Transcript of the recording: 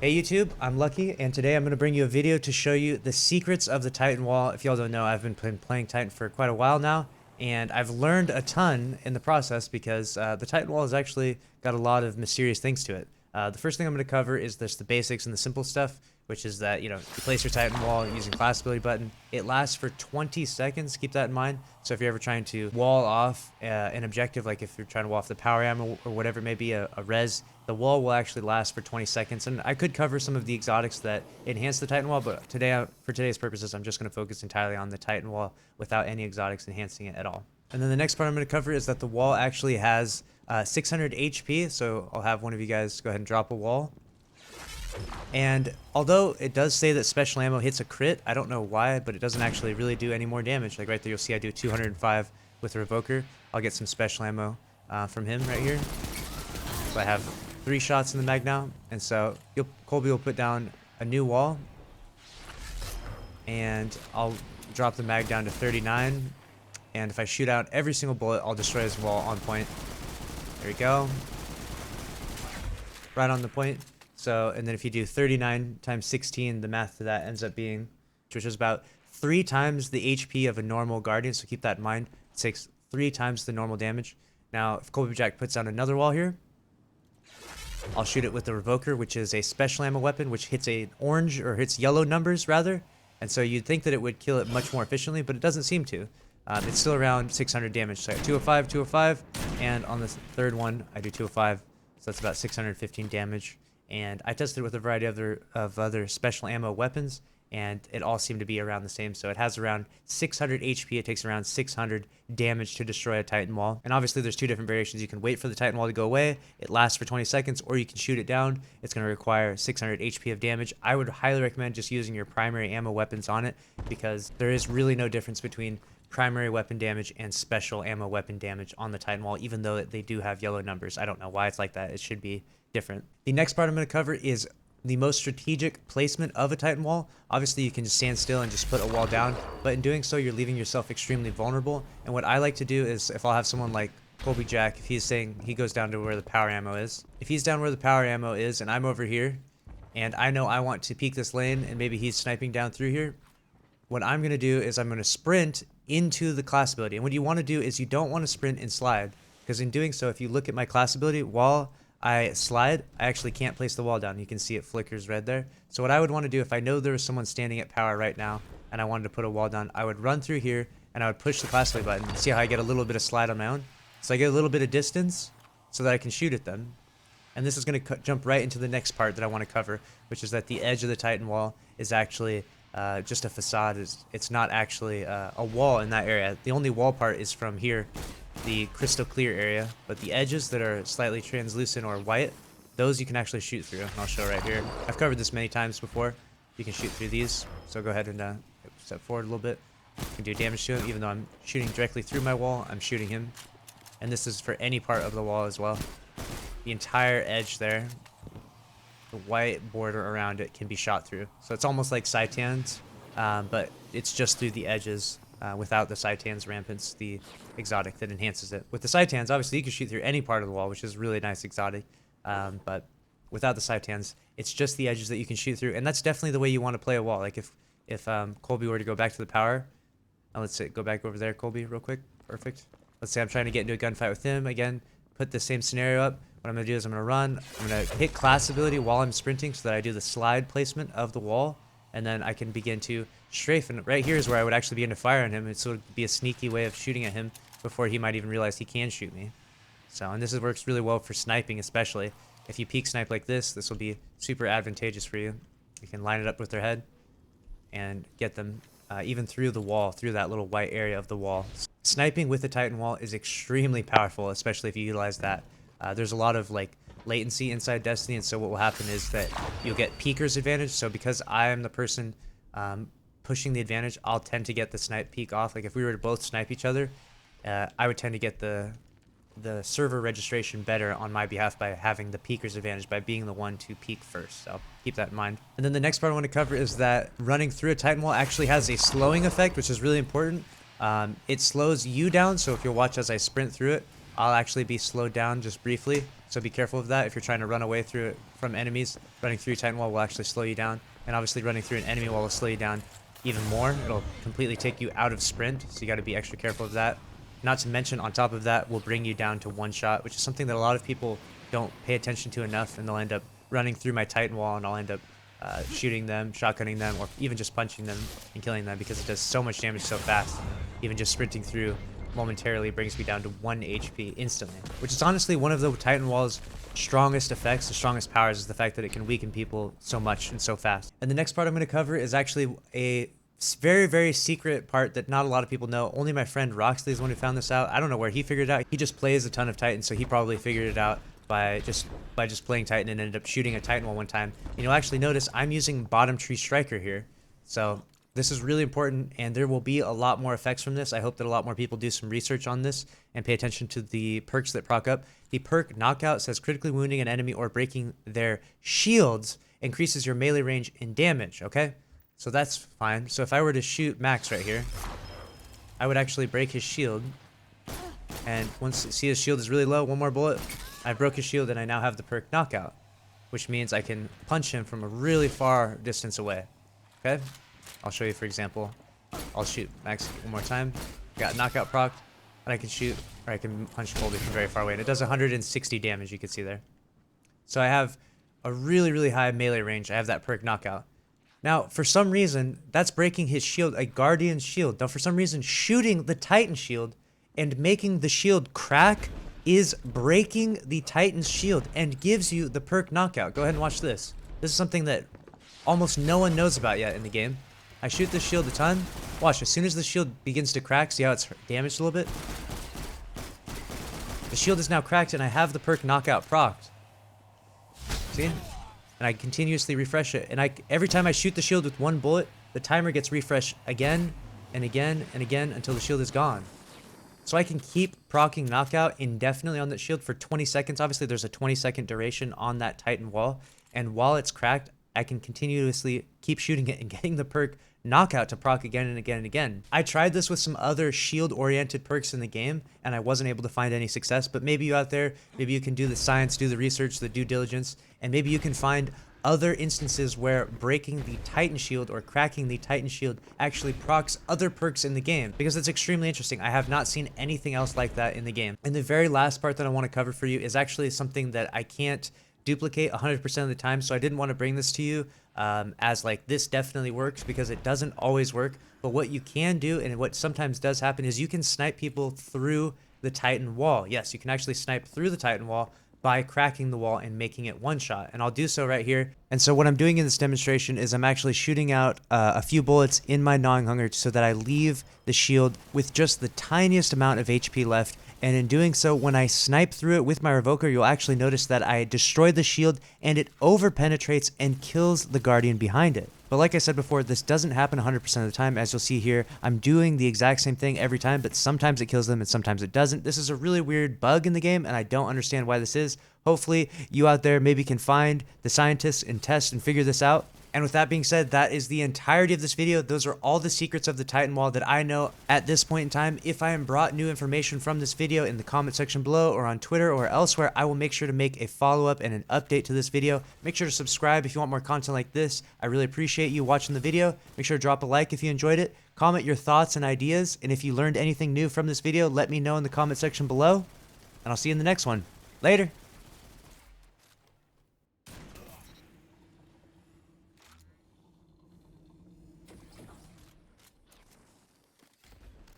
Hey YouTube, I'm Lucky, and today I'm going to bring you a video to show you the secrets of the Titan Wall. If y'all don't know, I've been playing Titan for quite a while now, and I've learned a ton in the process because the Titan Wall has actually got a lot of mysterious things to it. The first thing I'm going to cover is just the basics and the simple stuff, which is that, you place your Titan Wall using class ability button. It lasts for 20 seconds, keep that in mind. So if you're ever trying to wall off an objective, like if you're trying to wall off the power ammo or whatever it may be, a res, the wall will actually last for 20 seconds. And I could cover some of the exotics that enhance the Titan Wall, but today, for today's purposes, I'm just going to focus entirely on the Titan Wall without any exotics enhancing it at all. And then the next part I'm going to cover is that the wall actually has 600 HP, so I'll have one of you guys go ahead and drop a wall. And although it does say that special ammo hits a crit, I don't know why, but it doesn't actually really do any more damage. Like right there, you'll see I do 205 with a Revoker. I'll get some special ammo from him right here. So I have 3 shots in the mag now, and so Colby will put down a new wall, and I'll drop the mag down to 39. And if I shoot out every single bullet, I'll destroy his wall on point. There we go. Right on the point. So, and then if you do 39 times 16, the math to that ends up being, which is about 3 times the HP of a normal Guardian, so keep that in mind. It takes 3 times the normal damage. Now, if Colby Jack puts down another wall here, I'll shoot it with the Revoker, which is a special ammo weapon, which hits a orange, or hits yellow numbers, rather. And so you'd think that it would kill it much more efficiently, but it doesn't seem to. It's still around 600 damage. So I got 205, 205, and on the third one, I do 205. So that's about 615 damage. And I tested it with a variety of other special ammo weapons, and it all seemed to be around the same. So it has around 600 HP. It takes around 600 damage to destroy a Titan Wall. And obviously there's 2 different variations. You can wait for the Titan Wall to go away. It lasts for 20 seconds, or you can shoot it down. It's going to require 600 HP of damage. I would highly recommend just using your primary ammo weapons on it, because there is really no difference between primary weapon damage and special ammo weapon damage on the Titan Wall, even though they do have yellow numbers. I don't know why it's like that. It should be different. The next part I'm going to cover is the most strategic placement of a Titan Wall. Obviously you can just stand still and just put a wall down, but in doing so you're leaving yourself extremely vulnerable. And what I like to do is, if I'll have someone like Colby Jack, if he's saying he goes down to where the power ammo is, if he's down where the power ammo is and I'm over here and I know I want to peek this lane and maybe he's sniping down through here, what I'm going to do is I'm going to sprint into the class ability. And what you want to do is you don't want to sprint and slide, because in doing so, if you look at my class ability, while I slide, I actually can't place the wall down. You can see it flickers red there. So what I would want to do, if I know there was someone standing at power right now and I wanted to put a wall down, I would run through here and I would push the class ability button. See how I get a little bit of slide on my own? So I get a little bit of distance so that I can shoot at them. And this is going to jump right into the next part that I want to cover, which is that the edge of the Titan Wall is actually just a facade. It's not actually a wall in that area. The only wall part is from here, the crystal clear area, but the edges that are slightly translucent or white, those you can actually shoot through. And I'll show right here. I've covered this many times before. You can shoot through these. So go ahead and step forward a little bit. You can do damage to him. Even though I'm shooting directly through my wall, I'm shooting him. And this is for any part of the wall as well. The entire edge there, the white border around it, can be shot through. So it's almost like Saitans, but it's just through the edges without the Saitans rampants, the exotic that enhances it. With the Saitans, obviously you can shoot through any part of the wall, which is really nice exotic, but without the Saitans, it's just the edges that you can shoot through, and that's definitely the way you want to play a wall. Like if Colby were to go back to the power, let's say, go back over there, Colby, real quick. Perfect. Let's say I'm trying to get into a gunfight with him. Again, put the same scenario up. What I'm going to do is I'm going to run. I'm going to hit class ability while I'm sprinting so that I do the slide placement of the wall, and then I can begin to strafe. And right here is where I would actually begin to fire on him. It would be a sneaky way of shooting at him before he might even realize he can shoot me. So, and this works really well for sniping, especially. If you peek snipe like this will be super advantageous for you. You can line it up with their head and get them even through the wall, through that little white area of the wall. Sniping with the Titan Wall is extremely powerful, especially if you utilize that. There's a lot of latency inside Destiny, and so what will happen is that you'll get peeker's advantage. So because I am the person pushing the advantage, I'll tend to get the snipe peek off. Like if we were to both snipe each other, I would tend to get the server registration better on my behalf by having the peeker's advantage, by being the one to peek first. So keep that in mind. And then the next part I want to cover is that running through a Titan Wall actually has a slowing effect, which is really important. It slows you down, so if you'll watch as I sprint through it, I'll actually be slowed down just briefly. So be careful of that. If you're trying to run away through it from enemies, running through Titan Wall will actually slow you down. And obviously running through an enemy wall will slow you down even more. It'll completely take you out of sprint. So you got to be extra careful of that. Not to mention, on top of that, will bring you down to one shot, which is something that a lot of people don't pay attention to enough, and they'll end up running through my Titan Wall, and I'll end up shooting them, shotgunning them, or even just punching them and killing them because it does so much damage so fast. Even just sprinting through momentarily brings me down to 1 HP instantly, which is honestly one of the Titan Wall's strongest effects, the strongest powers, is the fact that it can weaken people so much and so fast. And the next part I'm going to cover is actually a very, very secret part that not a lot of people know. Only my friend Roxley is the one who found this out. I don't know where he figured it out. He just plays a ton of Titan, so he probably figured it out by just playing Titan and ended up shooting a Titan Wall one time. And you'll actually notice I'm using Bottom Tree Striker here. So this is really important, and there will be a lot more effects from this. I hope that a lot more people do some research on this and pay attention to the perks that proc up. The perk Knockout says critically wounding an enemy or breaking their shields increases your melee range and damage, okay? So that's fine. So if I were to shoot Max right here, I would actually break his shield. And once, see, his shield is really low, one more bullet, I broke his shield and I now have the perk Knockout, which means I can punch him from a really far distance away. Okay? I'll show you, for example. I'll shoot Max one more time. Got Knockout proc, and I can shoot, or I can punch Colby from very far away. And it does 160 damage, you can see there. So I have a really, really high melee range. I have that perk Knockout. Now, for some reason, that's breaking his shield, a Guardian's shield. Now, for some reason, shooting the Titan shield and making the shield crack is breaking the Titan's shield and gives you the perk Knockout. Go ahead and watch this. This is something that almost no one knows about yet in the game. I shoot this shield a ton. Watch, as soon as the shield begins to crack, see how it's damaged a little bit? The shield is now cracked and I have the perk Knockout procced. See? And I continuously refresh it. And every time I shoot the shield with one bullet, the timer gets refreshed again and again and again until the shield is gone. So I can keep proccing Knockout indefinitely on that shield for 20 seconds. Obviously, there's a 20-second duration on that Titan Wall. And while it's cracked, I can continuously keep shooting it and getting the perk Knockout to proc again and again and again. I tried this with some other shield-oriented perks in the game, and I wasn't able to find any success, but maybe you out there, maybe you can do the science, do the research, the due diligence, and maybe you can find other instances where breaking the Titan shield or cracking the Titan shield actually procs other perks in the game, because it's extremely interesting. I have not seen anything else like that in the game. And the very last part that I want to cover for you is actually something that I can't duplicate 100% of the time, so I didn't want to bring this to you as like this definitely works, because it doesn't always work. But what you can do, and what sometimes does happen, is you can snipe people through the Titan Wall. Yes, you can actually snipe through the Titan Wall by cracking the wall and making it one shot, and I'll do so right here. And so what I'm doing in this demonstration is I'm actually shooting out a few bullets in my Gnawing Hunger so that I leave the shield with just the tiniest amount of HP left. And in doing so, when I snipe through it with my Revoker, you'll actually notice that I destroy the shield and it over-penetrates and kills the Guardian behind it. But like I said before, this doesn't happen 100% of the time. As you'll see here, I'm doing the exact same thing every time, but sometimes it kills them and sometimes it doesn't. This is a really weird bug in the game, and I don't understand why this is. Hopefully, you out there maybe can find the scientists and test and figure this out. And with that being said, that is the entirety of this video. Those are all the secrets of the Titan Wall that I know at this point in time. If I am brought new information from this video in the comment section below or on Twitter or elsewhere, I will make sure to make a follow-up and an update to this video. Make sure to subscribe if you want more content like this. I really appreciate you watching the video. Make sure to drop a like if you enjoyed it. Comment your thoughts and ideas. And if you learned anything new from this video, let me know in the comment section below. And I'll see you in the next one. Later.